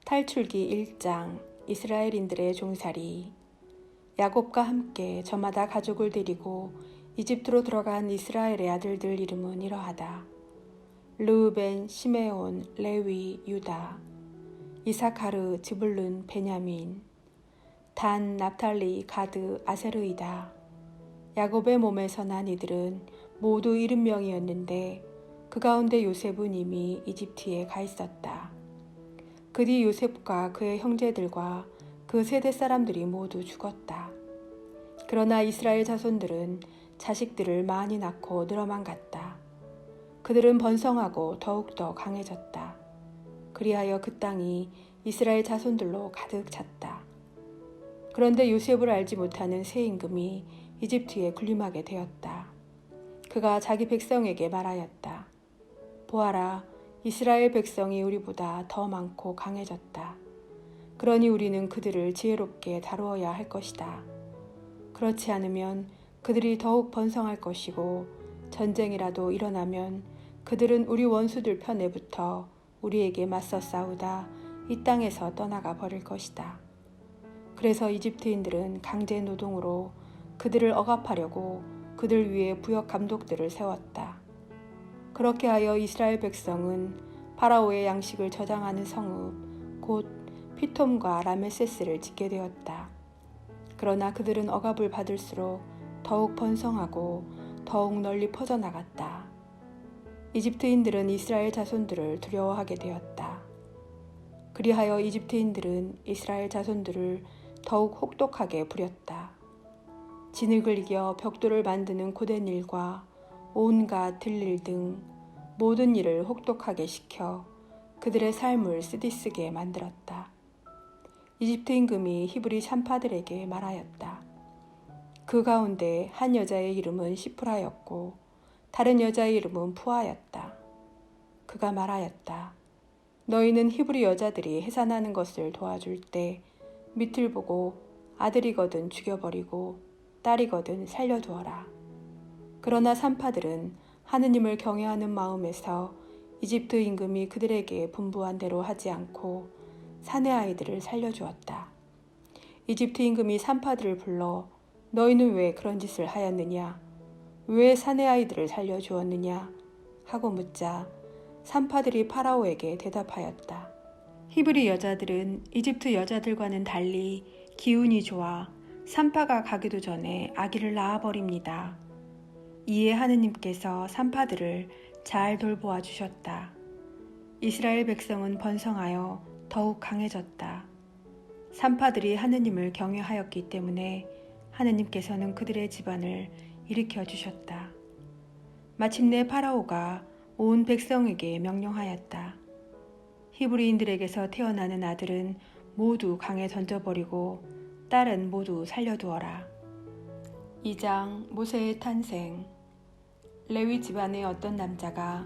탈출기 1장 이스라엘인들의 종살이. 야곱과 함께 저마다 가족을 데리고 이집트로 들어간 이스라엘의 아들들 이름은 이러하다. 르우벤, 시메온, 레위, 유다, 이사카르, 즈불룬, 베냐민, 단, 납탈리, 가드, 아세르이다. 야곱의 몸에서 난 이들은 모두 70명이었는데 그 가운데 요셉은 이미 이집트에 가 있었다. 그 뒤 요셉과 그의 형제들과 그 세대 사람들이 모두 죽었다. 그러나 이스라엘 자손들은 자식들을 많이 낳고 늘어만 갔다. 그들은 번성하고 더욱더 강해졌다. 그리하여 그 땅이 이스라엘 자손들로 가득 찼다. 그런데 요셉을 알지 못하는 새 임금이 이집트에 군림하게 되었다. 그가 자기 백성에게 말하였다. 보아라, 이스라엘 백성이 우리보다 더 많고 강해졌다. 그러니 우리는 그들을 지혜롭게 다루어야 할 것이다. 그렇지 않으면 그들이 더욱 번성할 것이고 전쟁이라도 일어나면 그들은 우리 원수들 편에 붙어 우리에게 맞서 싸우다 이 땅에서 떠나가 버릴 것이다. 그래서 이집트인들은 강제 노동으로 그들을 억압하려고 그들 위에 부역 감독들을 세웠다. 그렇게 하여 이스라엘 백성은 파라오의 양식을 저장하는 성읍 곧 피톰과 라메세스를 짓게 되었다. 그러나 그들은 억압을 받을수록 더욱 번성하고 더욱 널리 퍼져나갔다. 이집트인들은 이스라엘 자손들을 두려워하게 되었다. 그리하여 이집트인들은 이스라엘 자손들을 더욱 혹독하게 부렸다. 진흙을 이겨 벽돌을 만드는 고된 일과 온갖 들일 등 모든 일을 혹독하게 시켜 그들의 삶을 쓰디쓰게 만들었다. 이집트 임금이 히브리 산파들에게 말하였다. 그 가운데 한 여자의 이름은 시프라였고 다른 여자의 이름은 푸아였다. 그가 말하였다. 너희는 히브리 여자들이 해산하는 것을 도와줄 때 밑을 보고 아들이거든 죽여버리고 딸이거든 살려두어라. 그러나 산파들은 하느님을 경외하는 마음에서 이집트 임금이 그들에게 분부한 대로 하지 않고 사내 아이들을 살려주었다. 이집트 임금이 산파들을 불러 너희는 왜 그런 짓을 하였느냐? 왜 사내 아이들을 살려주었느냐? 하고 묻자 산파들이 파라오에게 대답하였다. 히브리 여자들은 이집트 여자들과는 달리 기운이 좋아 산파가 가기도 전에 아기를 낳아버립니다. 이에 하느님께서 산파들을 잘 돌보아 주셨다. 이스라엘 백성은 번성하여 더욱 강해졌다. 산파들이 하느님을 경외하였기 때문에 하느님께서는 그들의 집안을 일으켜 주셨다. 마침내 파라오가 온 백성에게 명령하였다. 히브리인들에게서 태어나는 아들은 모두 강에 던져버리고 딸은 모두 살려두어라. 2장 모세의 탄생. 레위 집안의 어떤 남자가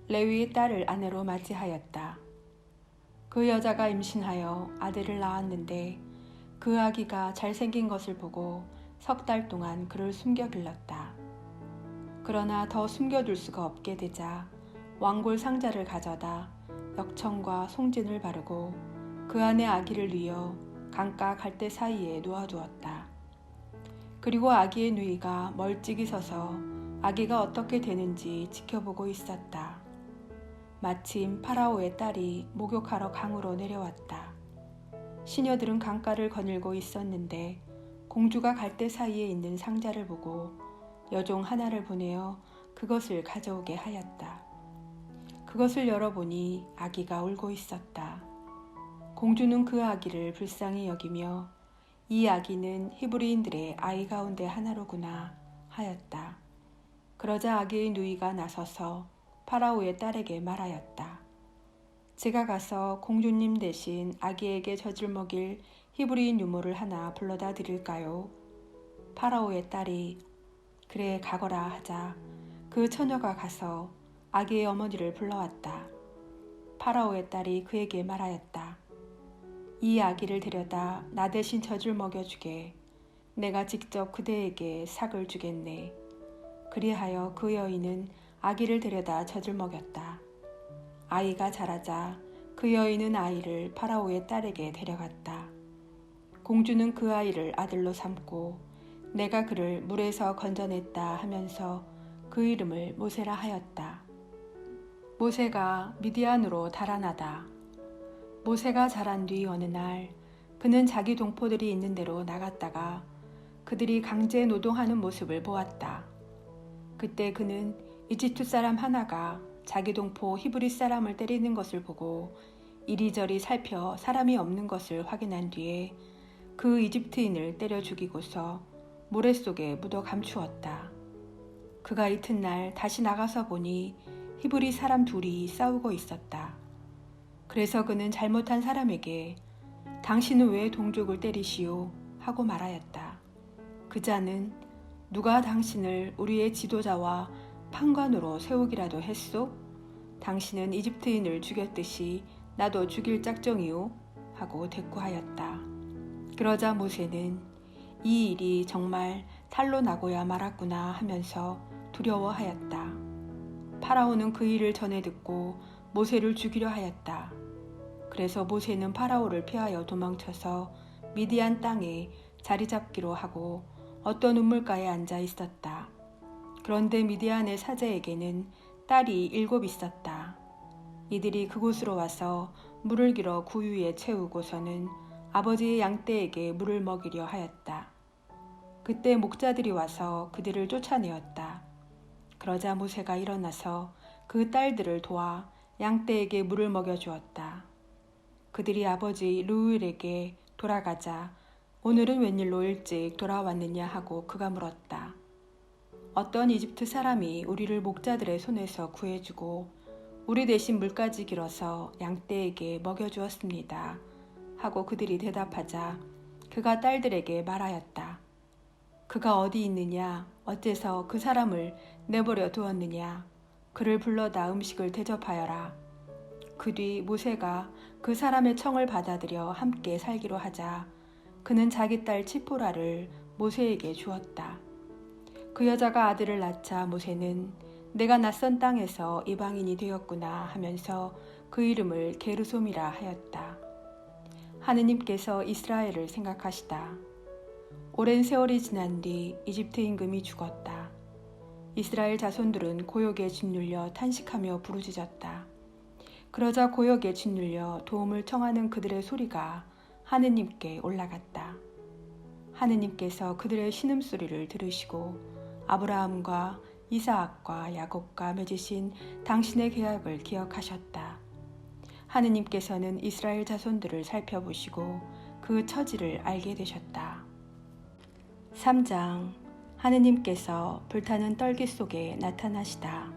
레위의 딸을 아내로 맞이하였다. 그 여자가 임신하여 아들을 낳았는데 그 아기가 잘생긴 것을 보고 석 달 동안 그를 숨겨 길렀다. 그러나 더 숨겨둘 수가 없게 되자 왕골 상자를 가져다 역청과 송진을 바르고 그 안에 아기를 뉘어 강가 갈대 사이에 놓아두었다. 그리고 아기의 누이가 멀찍이 서서 아기가 어떻게 되는지 지켜보고 있었다. 마침 파라오의 딸이 목욕하러 강으로 내려왔다. 시녀들은 강가를 거닐고 있었는데 공주가 갈대 사이에 있는 상자를 보고 여종 하나를 보내어 그것을 가져오게 하였다. 그것을 열어보니 아기가 울고 있었다. 공주는 그 아기를 불쌍히 여기며 이 아기는 히브리인들의 아이 가운데 하나로구나 하였다. 그러자 아기의 누이가 나서서 파라오의 딸에게 말하였다. 제가 가서 공주님 대신 아기에게 젖을 먹일 히브리인 유모를 하나 불러다 드릴까요? 파라오의 딸이 그래 가거라 하자 그 처녀가 가서 아기의 어머니를 불러왔다. 파라오의 딸이 그에게 말하였다. 이 아기를 데려다 나 대신 젖을 먹여주게. 내가 직접 그대에게 삭을 주겠네. 그리하여 그 여인은 아기를 데려다 젖을 먹였다. 아이가 자라자 그 여인은 아이를 파라오의 딸에게 데려갔다. 공주는 그 아이를 아들로 삼고 내가 그를 물에서 건져냈다 하면서 그 이름을 모세라 하였다. 모세가 미디안으로 달아나다. 모세가 자란 뒤 어느 날 그는 자기 동포들이 있는 데로 나갔다가 그들이 강제 노동하는 모습을 보았다. 그때 그는 이집트 사람 하나가 자기 동포 히브리 사람을 때리는 것을 보고 이리저리 살펴 사람이 없는 것을 확인한 뒤에 그 이집트인을 때려 죽이고서 모래 속에 묻어 감추었다. 그가 이튿날 다시 나가서 보니 히브리 사람 둘이 싸우고 있었다. 그래서 그는 잘못한 사람에게 당신은 왜 동족을 때리시오? 하고 말하였다. 그 자는 누가 당신을 우리의 지도자와 판관으로 세우기라도 했소? 당신은 이집트인을 죽였듯이 나도 죽일 작정이오? 하고 대꾸하였다. 그러자 모세는 이 일이 정말 탈로 나고야 말았구나 하면서 두려워하였다. 파라오는 그 일을 전해 듣고 모세를 죽이려 하였다. 그래서 모세는 파라오를 피하여 도망쳐서 미디안 땅에 자리 잡기로 하고 어떤 우물가에 앉아 있었다. 그런데 미디안의 사제에게는 딸이 7 있었다. 이들이 그곳으로 와서 물을 길어 구유에 채우고서는 아버지의 양떼에게 물을 먹이려 하였다. 그때 목자들이 와서 그들을 쫓아내었다. 그러자 모세가 일어나서 그 딸들을 도와 양떼에게 물을 먹여주었다. 그들이 아버지 르우엘에게 돌아가자 오늘은 웬일로 일찍 돌아왔느냐 하고 그가 물었다. 어떤 이집트 사람이 우리를 목자들의 손에서 구해주고 우리 대신 물까지 길어서 양떼에게 먹여주었습니다. 하고 그들이 대답하자 그가 딸들에게 말하였다. 그가 어디 있느냐? 어째서 그 사람을 내버려 두었느냐? 그를 불러다 음식을 대접하여라. 그 뒤 모세가 그 사람의 청을 받아들여 함께 살기로 하자 그는 자기 딸 치포라를 모세에게 주었다. 그 여자가 아들을 낳자 모세는 내가 낯선 땅에서 이방인이 되었구나 하면서 그 이름을 게르솜이라 하였다. 하느님께서 이스라엘을 생각하시다. 오랜 세월이 지난 뒤 이집트 임금이 죽었다. 이스라엘 자손들은 고역에 짓눌려 탄식하며 부르짖었다. 그러자 고역에 짓눌려 도움을 청하는 그들의 소리가 하느님께 올라갔다. 하느님께서 그들의 신음소리를 들으시고 아브라함과 이사악과 야곱과 맺으신 당신의 계약을 기억하셨다. 하느님께서는 이스라엘 자손들을 살펴보시고 그 처지를 알게 되셨다. 3장 하느님께서 불타는 떨기 속에 나타나시다.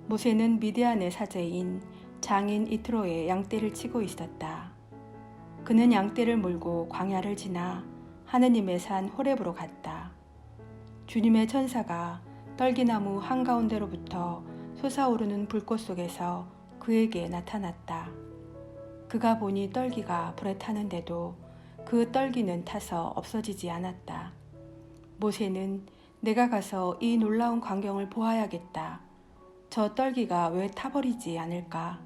모세는 미디안의 사제인 장인 이트로의 양떼를 치고 있었다. 그는 양떼를 몰고 광야를 지나 하느님의 산 호렙으로 갔다. 주님의 천사가 떨기나무 한가운데로부터 솟아오르는 불꽃 속에서 그에게 나타났다. 그가 보니 떨기가 불에 타는데도 그 떨기는 타서 없어지지 않았다. 모세는 내가 가서 이 놀라운 광경을 보아야겠다. 저 떨기가 왜 타버리지 않을까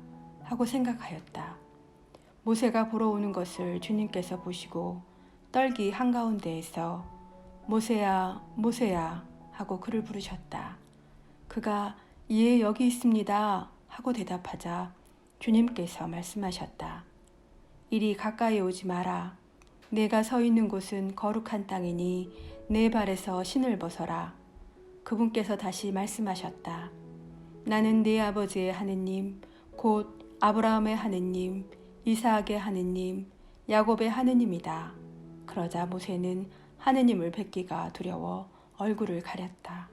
하고 생각하였다. 모세가 보러 오는 것을 주님께서 보시고 떨기 한가운데에서 모세야, 모세야 하고 그를 부르셨다. 그가 예, 여기 있습니다 하고 대답하자 주님께서 말씀하셨다. 이리 가까이 오지 마라. 내가 서 있는 곳은 거룩한 땅이니 내 발에서 신을 벗어라. 그분께서 다시 말씀하셨다. 나는 네 아버지의 하느님, 곧 아브라함의 하느님, 이사악의 하느님, 야곱의 하느님이다. 그러자 모세는 하느님을 뵙기가 두려워 얼굴을 가렸다.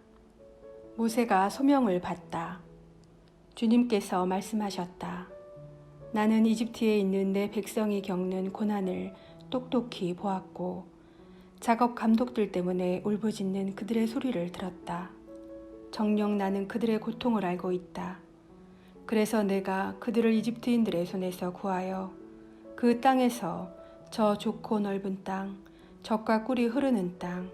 모세가 소명을 받다. 주님께서 말씀하셨다. 나는 이집트에 있는 내 백성이 겪는 고난을 똑똑히 보았고 작업 감독들 때문에 울부짖는 그들의 소리를 들었다. 정녕 나는 그들의 고통을 알고 있다. 그래서 내가 그들을 이집트인들의 손에서 구하여 그 땅에서 저 좋고 넓은 땅, 젖과 꿀이 흐르는 땅,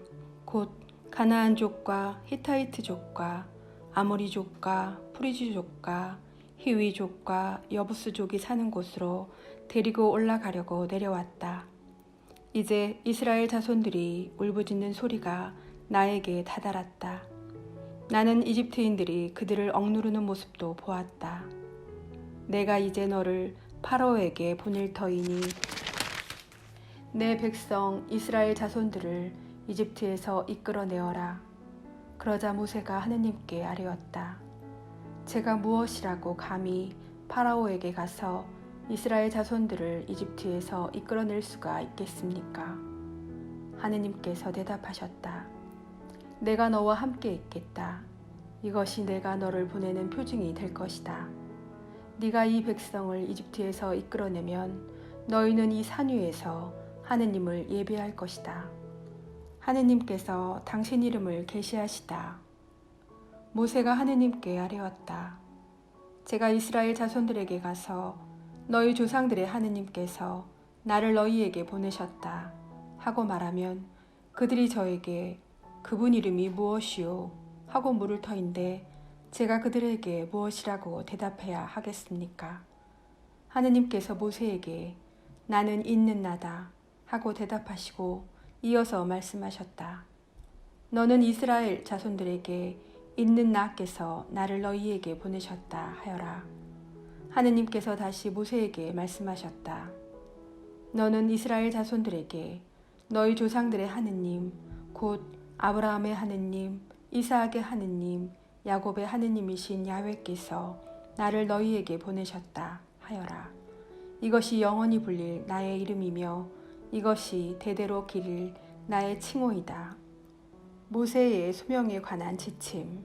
곧 가나안족과 히타이트족과 아모리족과 프리지족과 히위족과 여부스족이 사는 곳으로 데리고 올라가려고 내려왔다. 이제 이스라엘 자손들이 울부짖는 소리가 나에게 다다랐다. 나는 이집트인들이 그들을 억누르는 모습도 보았다. 내가 이제 너를 파라오에게 보낼 터이니 내 백성 이스라엘 자손들을 이집트에서 이끌어내어라. 그러자 모세가 하느님께 아뢰었다. 제가 무엇이라고 감히 파라오에게 가서 이스라엘 자손들을 이집트에서 이끌어낼 수가 있겠습니까? 하느님께서 대답하셨다. 내가 너와 함께 있겠다. 이것이 내가 너를 보내는 표징이 될 것이다. 네가 이 백성을 이집트에서 이끌어내면 너희는 이 산 위에서 하느님을 예배할 것이다. 하느님께서 당신 이름을 계시하시다. 모세가 하느님께 아뢰었다. 제가 이스라엘 자손들에게 가서 너희 조상들의 하느님께서 나를 너희에게 보내셨다 하고 말하면 그들이 저에게 그분 이름이 무엇이요? 하고 물을 터인데 제가 그들에게 무엇이라고 대답해야 하겠습니까? 하느님께서 모세에게 나는 있는 나다 하고 대답하시고 이어서 말씀하셨다. 너는 이스라엘 자손들에게 있는 나께서 나를 너희에게 보내셨다 하여라. 하느님께서 다시 모세에게 말씀하셨다. 너는 이스라엘 자손들에게 너희 조상들의 하느님 곧 아브라함의 하느님, 이삭의 하느님, 야곱의 하느님이신 야훼께서 나를 너희에게 보내셨다 하여라. 이것이 영원히 불릴 나의 이름이며 이것이 대대로 기릴 나의 칭호이다. 모세의 소명에 관한 지침.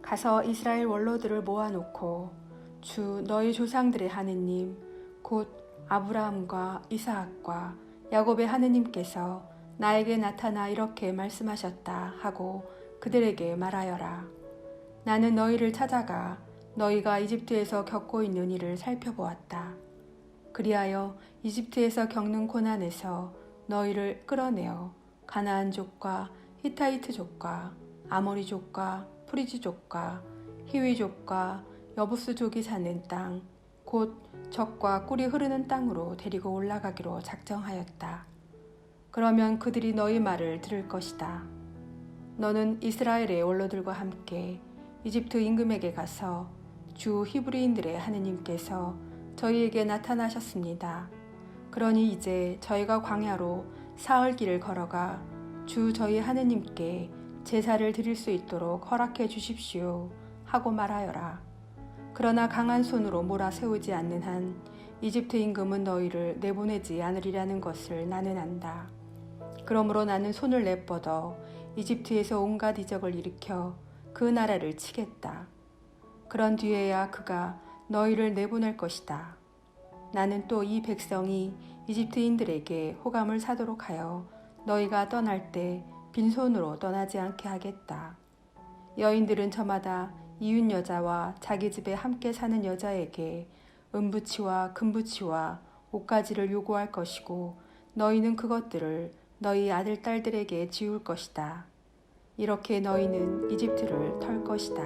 가서 이스라엘 원로들을 모아놓고 주 너희 조상들의 하느님 곧 아브라함과 이삭과 야곱의 하느님께서 나에게 나타나 이렇게 말씀하셨다 하고 그들에게 말하여라. 나는 너희를 찾아가 너희가 이집트에서 겪고 있는 일을 살펴보았다. 그리하여 이집트에서 겪는 고난에서 너희를 끌어내어 가나안족과 히타이트족과 아모리족과 프리지족과 히위족과 여부스족이 사는 땅, 곧 젖과 꿀이 흐르는 땅으로 데리고 올라가기로 작정하였다. 그러면 그들이 너희 말을 들을 것이다. 너는 이스라엘의 원로들과 함께 이집트 임금에게 가서 주 히브리인들의 하느님께서 저희에게 나타나셨습니다. 그러니 이제 저희가 광야로 사흘 길을 걸어가 주 저희 하느님께 제사를 드릴 수 있도록 허락해 주십시오 하고 말하여라. 그러나 강한 손으로 몰아세우지 않는 한 이집트 임금은 너희를 내보내지 않으리라는 것을 나는 안다. 그러므로 나는 손을 내뻗어 이집트에서 온갖 이적을 일으켜 그 나라를 치겠다. 그런 뒤에야 그가 너희를 내보낼 것이다. 나는 또 이 백성이 이집트인들에게 호감을 사도록 하여 너희가 떠날 때 빈손으로 떠나지 않게 하겠다. 여인들은 저마다 이웃 여자와 자기 집에 함께 사는 여자에게 은부치와 금부치와 옷가지를 요구할 것이고 너희는 그것들을 너희 아들 딸들에게 지울 것이다. 이렇게 너희는 이집트를 털 것이다.